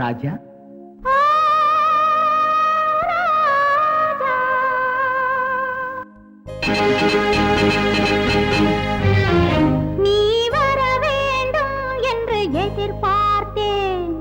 ராஜா நீ வர வேண்டும் என்று எதிர்பார்த்தேன்.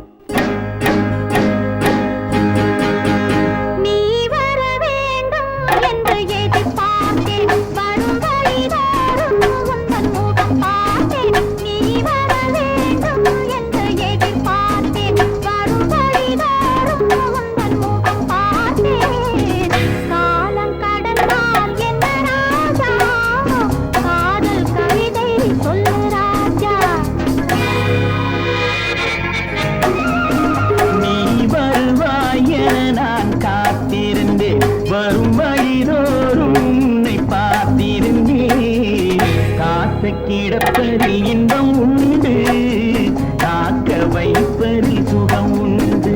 நீ வர வேண்டும் என்று எதிர்பார்த்தேன். வரும் வழிதோறும் உந்தன் முகம் பார்த்தேன். நீ வர வேண்டும் என்று எதிர்பார்த்தேன். வரும் வழிதோறும் உந்தன் முகம் பார்த்தேன். காலம் கடந்தால் என்ன ராஜா, காதல் கவிதை சொல்லு ராஜா. நீ வருவாய் என நான் காத்திருந்தேன். வரும் வழிதோறும் உன்னை பார்த்திருந்தேன். காத்து கிடப்பதில் இன்பம் உண்டு, காக்க வைப்பதில் சுகம் உண்டு.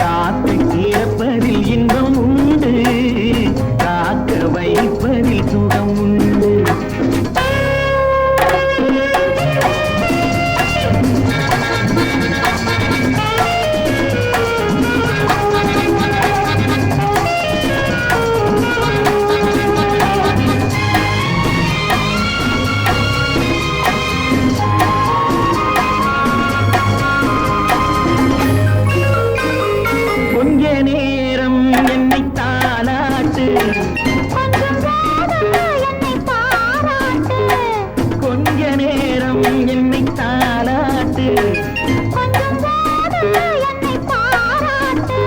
காத்து கிடப்பதில் இன்பம் உண்டு, காக்க வைப்பதில் சுகம் உண்டு. கொஞ்ச நேரம் என்னை தாலாட்டு, கொஞ்சம் போதும் என்னை பாராட்டு. கொஞ்ச நேரம் என்னை தாலாட்டு. கொஞ்சம் போதும் என்னை பாராட்டு.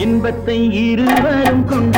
இன்பத்தை இருவரும் கொண்டு